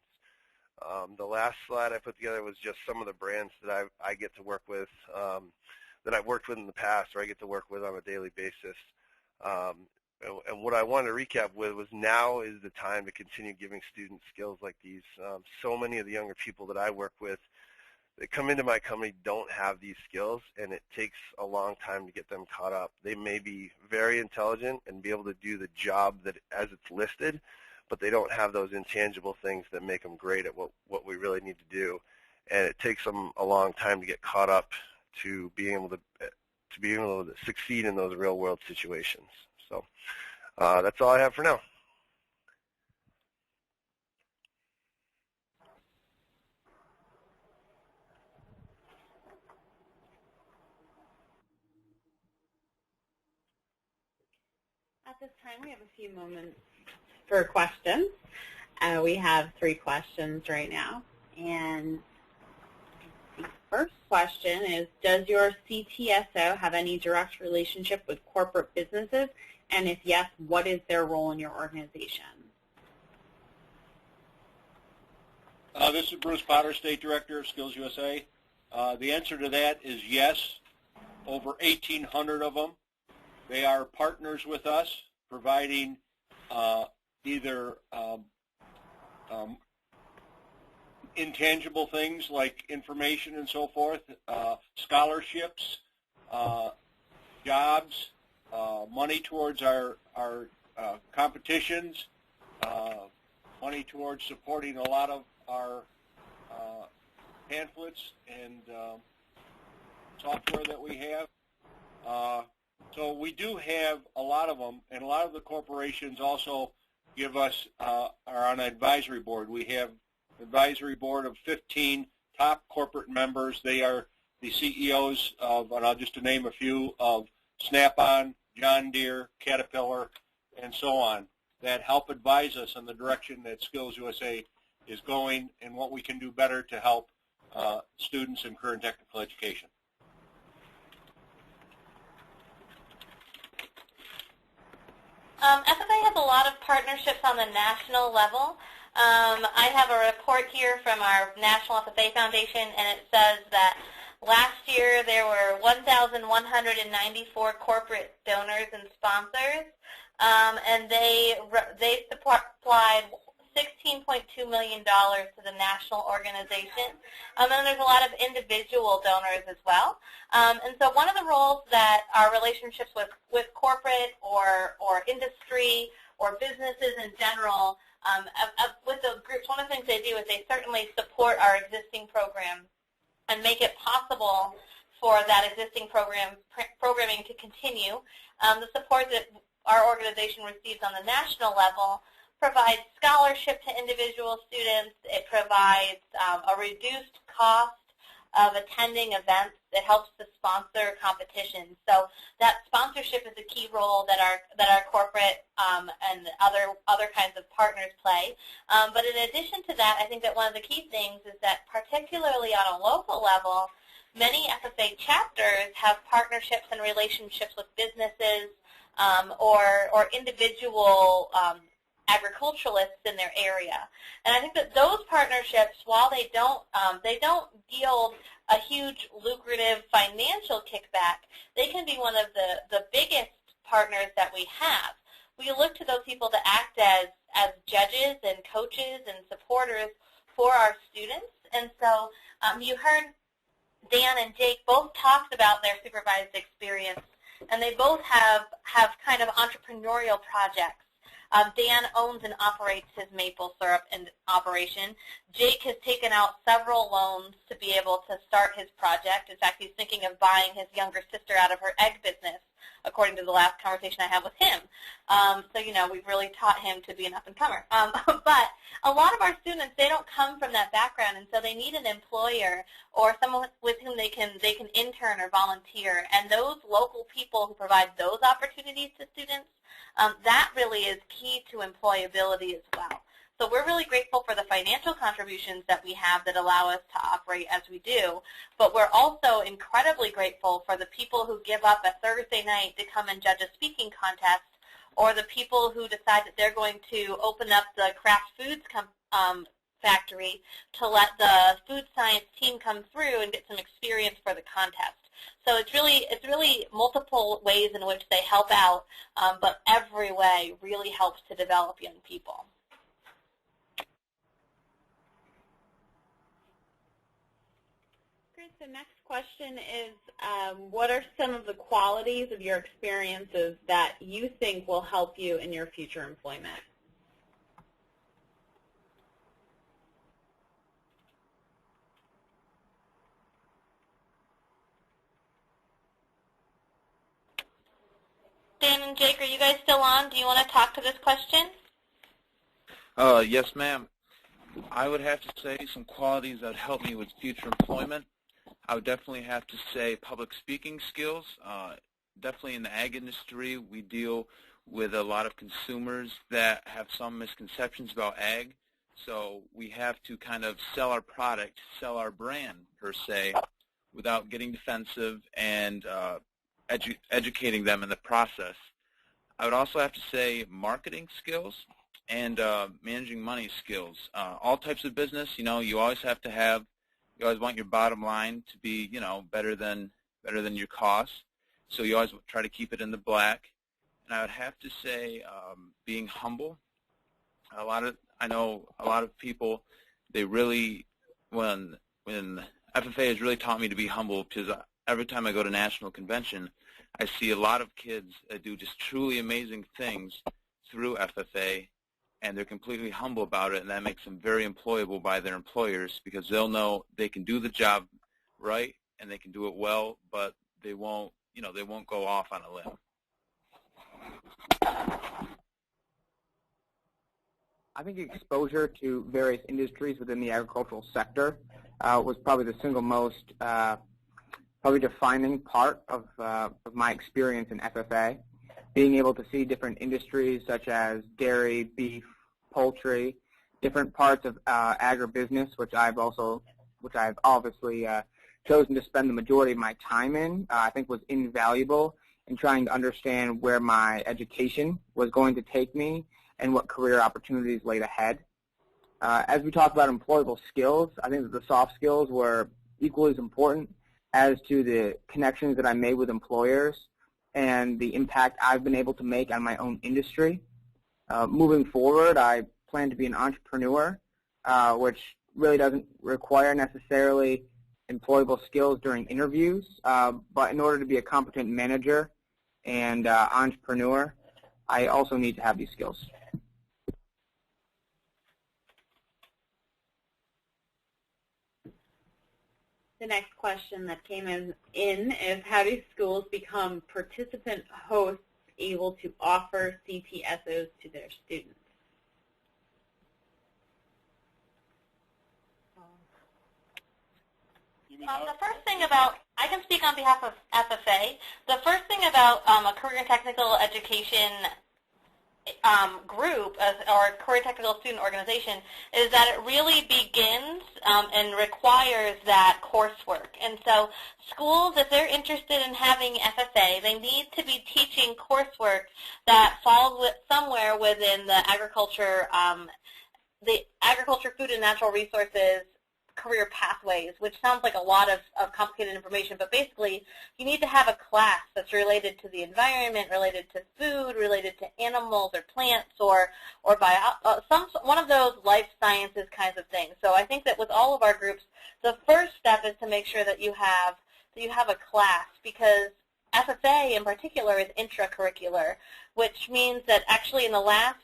Speaker 10: The last slide I put together was just some of the brands that I get to work with, that I've worked with in the past, or I get to work with on a daily basis. And what I wanted to recap with was, now is the time to continue giving students skills like these. So many of the younger people that I work with that come into my company don't have these skills, and it takes a long time to get them caught up. They may be very intelligent and be able to do the job that as it's listed, but they don't have those intangible things that make them great at what we really need to do. And it takes them a long time to get caught up to being able to succeed in those real world situations. So that's all I have for now.
Speaker 1: At this time, we have a few moments for questions. We have 3 questions right now. And the first question is, does your CTSO have any direct relationship with corporate businesses? And if yes, what is their role in your organization?
Speaker 3: This is Bruce Potter, State Director of Skills USA. The answer to that is yes. Over 1,800 of them. They are partners with us, providing either intangible things like information and so forth, scholarships, jobs, money towards our competitions, money towards supporting a lot of our pamphlets and software that we have. So we do have a lot of them, and a lot of the corporations also give us, are on an advisory board. We have an advisory board of 15 top corporate members. They are the CEOs of, and I'll just to name a few, of Snap-on, John Deere, Caterpillar, and so on, that help advise us on the direction that Skills USA is going and what we can do better to help students in career and technical education.
Speaker 7: FFA has a lot of partnerships on the national level. I have a report here from our National FFA Foundation, and it says that last year there were 1,194 corporate donors and sponsors, and they supplied $16.2 million to the national organization. And then there's a lot of individual donors as well. And so one of the roles that our relationships with corporate or industry or businesses in general, with the groups, one of the things they do is they certainly support our existing program and make it possible for that existing programming to continue. The support that our organization receives on the national level provides scholarship to individual students. It provides a reduced cost of attending events. It helps to sponsor competitions. So that sponsorship is a key role that our corporate and other kinds of partners play. But in addition to that, I think that one of the key things is that particularly on a local level, many FFA chapters have partnerships and relationships with businesses or individual agriculturalists in their area. And I think that those partnerships, while they don't yield a huge lucrative financial kickback, they can be one of the biggest partners that we have. We look to those people to act as judges and coaches and supporters for our students. And so you heard Dan and Jake both talked about their supervised experience, and they both have kind of entrepreneurial projects. Dan owns and operates his maple syrup operation. Jake has taken out several loans to be able to start his project. In fact, he's thinking of buying his younger sister out of her egg business, according to the last conversation I had with him. So, you know, we've really taught him to be an up-and-comer. But a lot of our students, they don't come from that background, and so they need an employer or someone with whom they can intern or volunteer. And those local people who provide those opportunities to students, that really is key to employability as well. So we're really grateful for the financial contributions that we have that allow us to operate as we do, but we're also incredibly grateful for the people who give up a Thursday night to come and judge a speaking contest, or the people who decide that they're going to open up the craft foods factory to let the food science team come through and get some experience for the contest. So it's really multiple ways in which they help out, but every way really helps to develop young people.
Speaker 1: Great. The next question is, what are some of the qualities of your experiences that you think will help you in your future employment?
Speaker 7: Dan and Jake, are you guys still on? Do you want to talk to this question?
Speaker 8: Yes, ma'am. I would have to say some qualities that help me with future employment. I would definitely have to say public speaking skills. Definitely in the ag industry, we deal with a lot of consumers that have some misconceptions about ag. So we have to kind of sell our product, sell our brand, per se, without getting defensive and educating them in the process. I would also have to say marketing skills and managing money skills. All types of business, you know, you always have to have, you always want your bottom line to be, you know, better than your costs. So you always try to keep it in the black. And I would have to say being humble. I know a lot of people, they really, when FFA has really taught me to be humble, because every time I go to national convention, I see a lot of kids that do just truly amazing things through FFA, and they're completely humble about it, and that makes them very employable by their employers because they'll know they can do the job right and they can do it well, but they won't, they won't go off on a limb.
Speaker 9: I think exposure to various industries within the agricultural sector was probably the single most probably defining part of my experience in FFA. Being able to see different industries such as dairy, beef, poultry, different parts of agribusiness, which I've obviously chosen to spend the majority of my time in, I think was invaluable in trying to understand where my education was going to take me and what career opportunities laid ahead. As we talk about employable skills, I think that the soft skills were equally as important as to the connections that I made with employers and the impact I've been able to make on my own industry. Moving forward, I plan to be an entrepreneur, which really doesn't require necessarily employable skills during interviews, but in order to be a competent manager and entrepreneur, I also need to have these skills.
Speaker 1: The next question that came in is how do schools become participant hosts able to offer CTSOs to their students?
Speaker 7: The first thing about, I can speak on behalf of FFA, the first thing about a career and technical education group or career technical student organization is that it really begins and requires that coursework. And so schools, if they're interested in having FFA, they need to be teaching coursework that falls somewhere within the agriculture, food and natural resources career pathways, which sounds like a lot of complicated information, but basically you need to have a class that's related to the environment, related to food, related to animals or plants or one of those life sciences kinds of things. So I think that with all of our groups, the first step is to make sure that you have a class, because FFA in particular is intracurricular, which means that actually in the last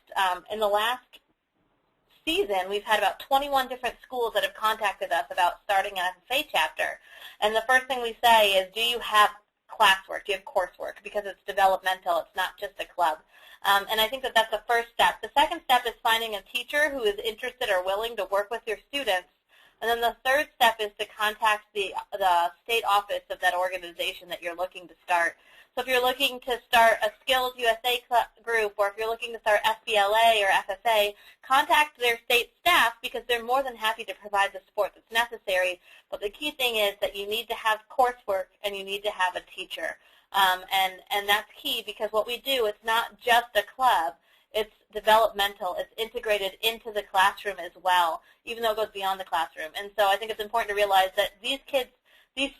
Speaker 7: season, we've had about 21 different schools that have contacted us about starting an FFA chapter. And the first thing we say is, do you have classwork? Do you have coursework? Because it's developmental. It's not just a club. And I think that that's the first step. The second step is finding a teacher who is interested or willing to work with your students. And then the third step is to contact the state office of that organization that you're looking to start. So if you're looking to start a Skills USA group, or if you're looking to start SBLA or FFA, contact their state staff because they're more than happy to provide the support that's necessary. But the key thing is that you need to have coursework and you need to have a teacher. And that's key, because what we do, it's not just a club. It's developmental. It's integrated into the classroom as well, even though it goes beyond the classroom. And so I think it's important to realize that these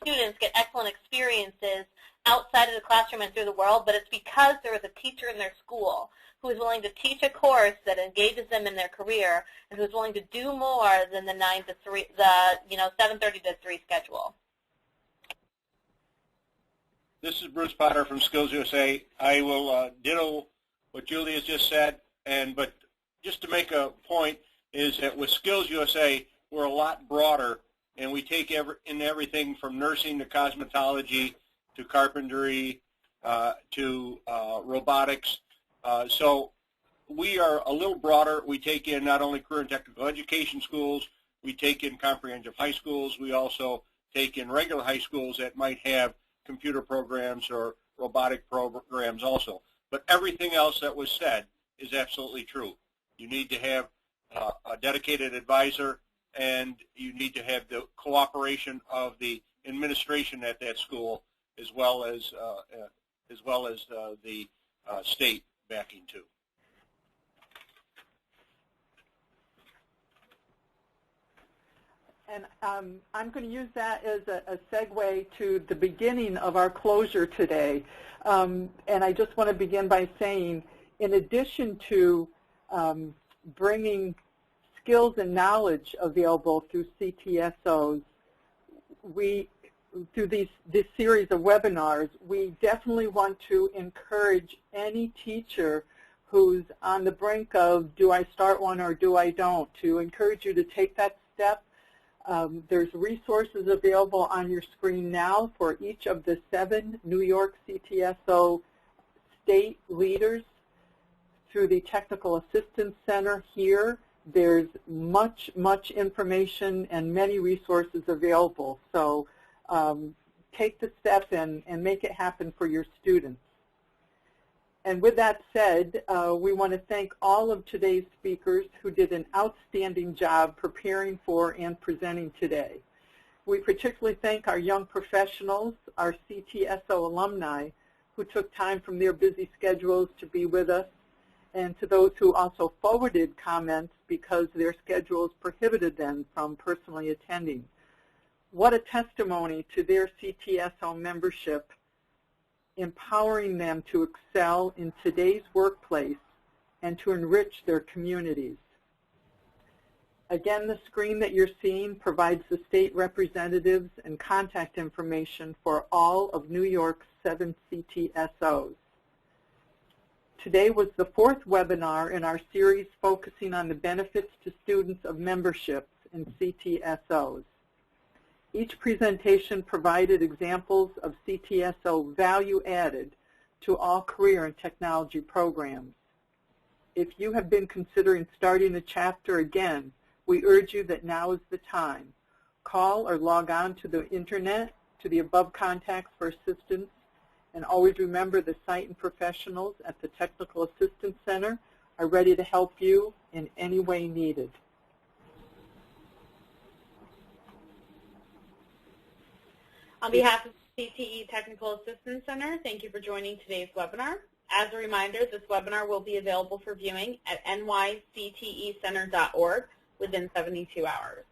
Speaker 7: students get excellent experiences outside of the classroom and through the world, but it's because there is a teacher in their school who is willing to teach a course that engages them in their career and who is willing to do more than the 9 to 3, the 7:30 to 3 schedule.
Speaker 3: This is Bruce Potter from Skills USA. I will ditto what Julia just said, but just to make a point is that with Skills USA, we're a lot broader, and we take in everything from nursing to cosmetology to carpentry to robotics. So we are a little broader. We take in not only career and technical education schools, we take in comprehensive high schools. We also take in regular high schools that might have computer programs or robotic programs also. But everything else that was said is absolutely true. You need to have a dedicated advisor, and you need to have the cooperation of the administration at that school, as well as the state backing too.
Speaker 2: And I'm going to use that as a segue to the beginning of our closure today. And I just want to begin by saying, in addition to bringing skills and knowledge available through CTSOs, through this series of webinars, we definitely want to encourage any teacher who's on the brink of do I start one or do I don't, to encourage you to take that step. There's resources available on your screen now for each of the 7 New York CTSO state leaders through the Technical Assistance Center here. There's much information and many resources available. So take the step and make it happen for your students. And with that said, we want to thank all of today's speakers who did an outstanding job preparing for and presenting today. We particularly thank our young professionals, our CTSO alumni, who took time from their busy schedules to be with us, and to those who also forwarded comments because their schedules prohibited them from personally attending. What a testimony to their CTSO membership, empowering them to excel in today's workplace and to enrich their communities. Again, the screen that you're seeing provides the state representatives and contact information for all of New York's 7 CTSOs. Today was the 4th webinar in our series focusing on the benefits to students of memberships in CTSOs. Each presentation provided examples of CTSO value added to all career and technology programs. If you have been considering starting a chapter again, we urge you that now is the time. Call or log on to the internet to the above contacts for assistance, and always remember the site and professionals at the Technical Assistance Center are ready to help you in any way needed.
Speaker 1: On behalf of the CTE Technical Assistance Center, thank you for joining today's webinar. As a reminder, this webinar will be available for viewing at nyctecenter.org within 72 hours.